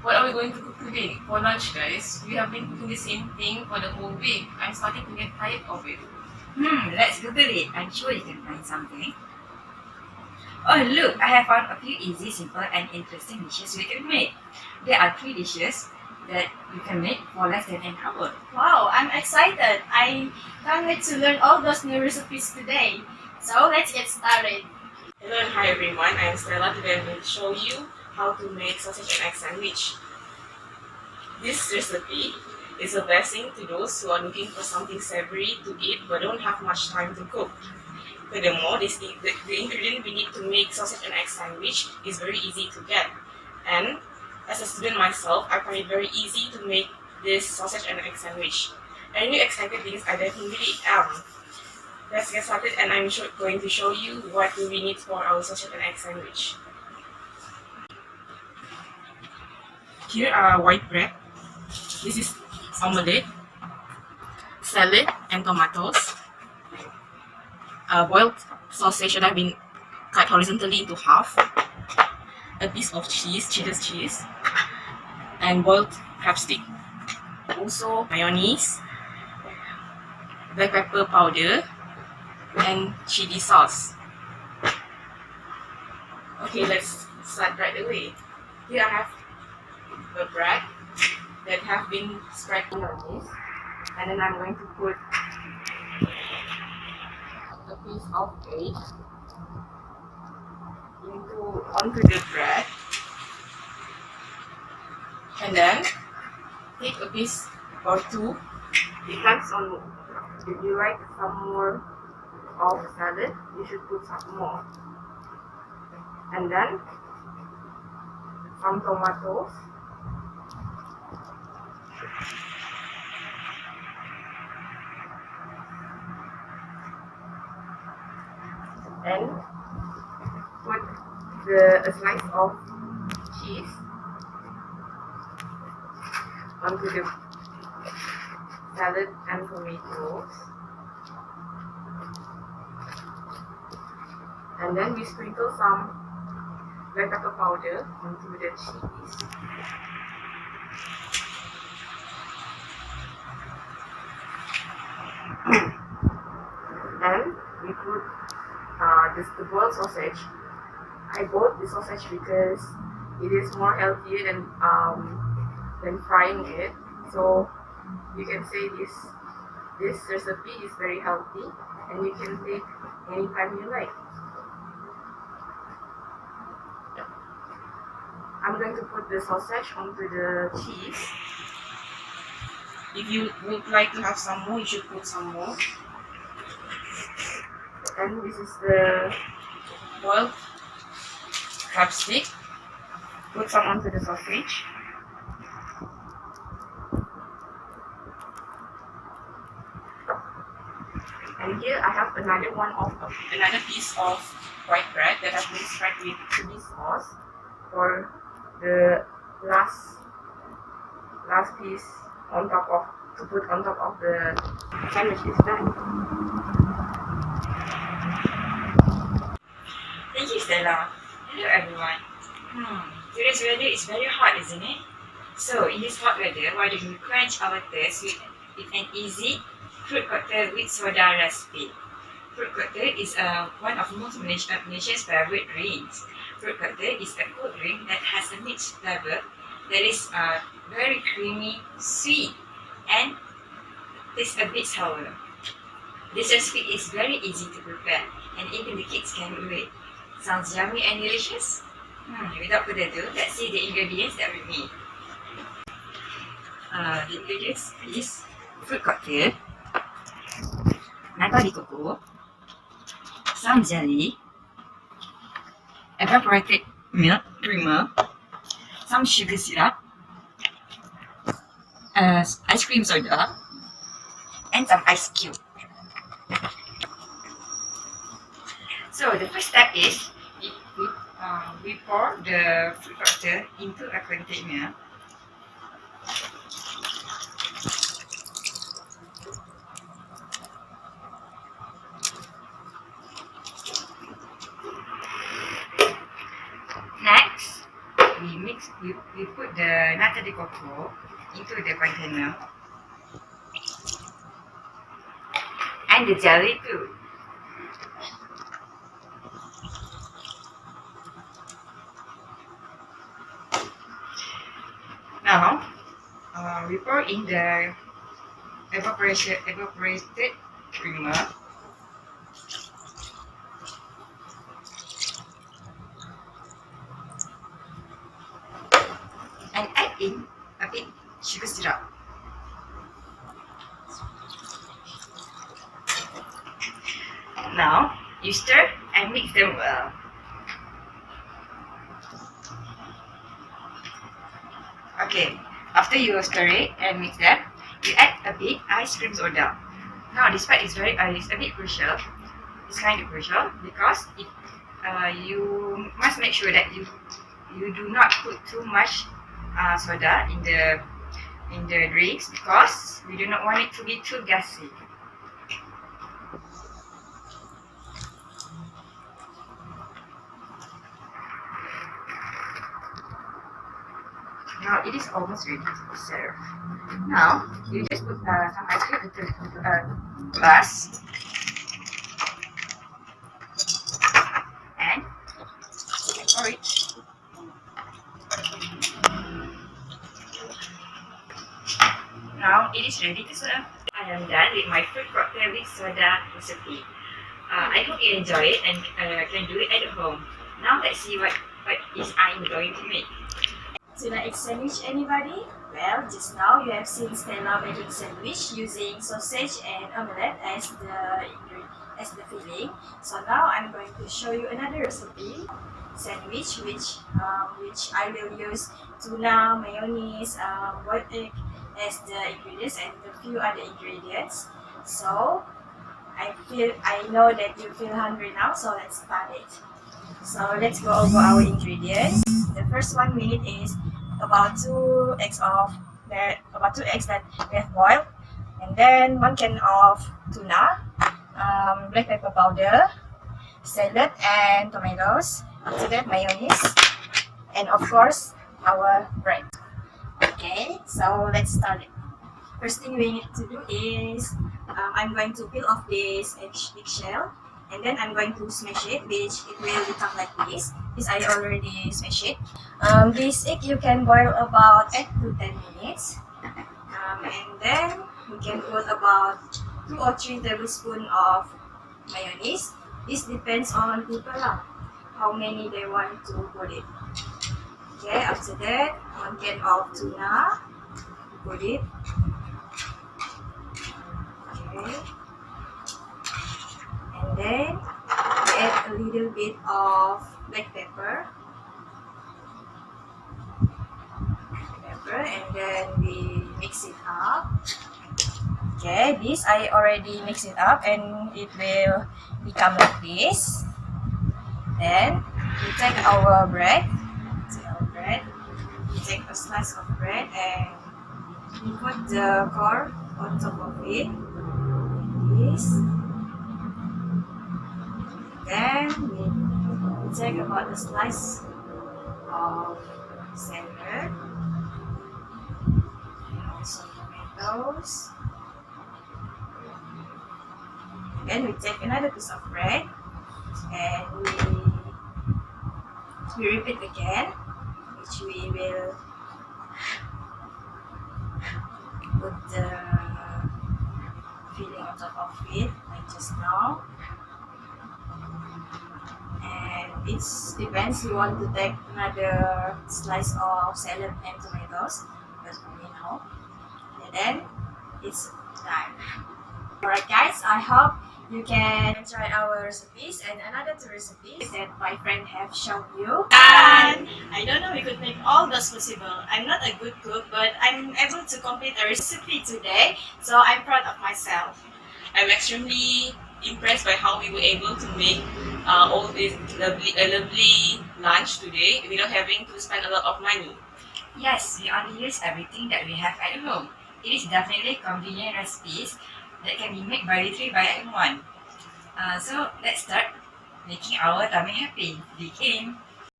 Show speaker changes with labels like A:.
A: What are we going to cook today? For lunch, guys, we have been cooking the same thing for the whole week. I'm starting to get tired of it.
B: Let's Google it. I'm sure you can find something. Oh look, I have found a few easy, simple and interesting dishes we can make. There are 3 dishes that you can make for less than an hour.
C: Wow, I'm excited. I can't wait to learn all those new recipes today. So let's get started.
A: Hello and hi everyone, I am Stella. Today I'm going to show you how to make sausage and egg sandwich. This recipe is a blessing to those who are looking for something savory to eat but don't have much time to cook. Furthermore, the ingredient we need to make sausage and egg sandwich is very easy to get. And as a student myself, I find it very easy to make this sausage and egg sandwich. And you excited because I definitely am. Let's get started, and I'm going to show you what do we need for our sausage and egg sandwich. Here are white bread. This is omelette, salad and tomatoes. Boiled sausage that have been cut horizontally into half. A piece of cheese, cheddar cheese, and boiled crab stick. Also mayonnaise, black pepper powder, and chili sauce. Okay, let's start right away. Here I have the bread that have been spread mayonnaise, and then I'm going to put a piece of egg onto the bread, and then take a piece or two. Depends on if you like some more of salad, you should put some more, and then some tomatoes, and put a slice of cheese onto the salad and tomatoes, and then we sprinkle some black pepper powder onto the cheese. And we put the boiled sausage. I bought the sausage because it is more healthier than frying it. So you can say this recipe is very healthy, and you can take anytime you like. I'm going to put the sausage onto the cheese. If you would like to have some more, you should put some more. And this is the boiled crab stick. Put some onto the sausage. And here I have another piece of white bread that has been spread with chili sauce for the last piece to put on top of the sandwich is done.
B: Thank you, Stella. Hello, everyone. Today's weather is very hot, isn't it? So, in this hot weather, why don't we quench our thirst with an easy fruit cocktail with soda recipe? Fruit cocktail is one of most Malaysia's favorite drinks. Fruit cocktail is a cold drink that has a mixed flavor that is very creamy, sweet, and tastes a bit sour. This recipe is very easy to prepare, and even the kids can do it. Sounds yummy and delicious? Without further ado, let's see the ingredients that we need. The ingredients is fruit cocktail, nata de coco, some jelly, evaporated milk creamer, some sugar syrup, ice cream soda, and some ice cube. So the first step is we pour the fruit cocktail into a container. Next, we we put the nata de coco into the container and the jelly too. Now we pour in the evaporated creamer. And add in a bit sugar syrup. Now you stir and mix them well. Okay, after you stir it and mix them, you add a bit ice cream soda. Now this part is it's a bit crucial. It's kind of crucial because you must make sure that you do not put too much soda in the drinks because we do not want it to be too gassy. Now it is almost ready to serve. Now you just put some ice cream into a glass and pour it. Now it is ready to serve. I am done with my fruit cocktail with soda recipe. I hope you enjoy it and can do it at home. Now let's see what is I'm going to make.
C: Tuna egg sandwich, anybody? Well, just now you have seen Stella making sandwich using sausage and omelette as the filling. So now I'm going to show you another recipe sandwich which I will use tuna, mayonnaise, boiled egg as the ingredients and a few other ingredients. So I know that you feel hungry now, so let's start it. So let's go over our ingredients. The first one we need is about 2 eggs that we have boiled, and then 1 can of tuna, black pepper powder, salad and tomatoes. After that, mayonnaise, and of course our bread. Okay, so let's start it. First thing we need to do is I'm going to peel off this eggshell. And then I'm going to smash it, which it will become like this. This I already smashed it. This egg you can boil about 8 to 10 minutes. And then we can put about 2 or 3 tablespoons of mayonnaise. This depends on people how many they want to put it. Okay, after that, 1 can of tuna, put it. Okay. And then we add a little bit of black pepper, and then we mix it up. Okay, this I already mixed it up and it will become like this. Then we take our bread, we take a slice of bread and we put the core on top of it, like this. Then we take about a slice of salad and also tomatoes. Then we take another piece of bread and we repeat again, which we will put the filling on top of it like just now. And it depends, you want to take another slice of salad and tomatoes, that's for me now. And then it's done. Alright guys, I hope you can try our recipes and another 2 recipes that my friend have shown you. And I don't know we could make all those possible. I'm not a good cook, but I'm able to complete a recipe today, so I'm proud of myself.
A: I'm extremely impressed by how we were able to make all this lovely lunch today without having to spend a lot of money.
B: Yes, we only use everything that we have at home. It is definitely convenient recipes that can be made by literally by anyone. So let's start making our tummy happy. Begin.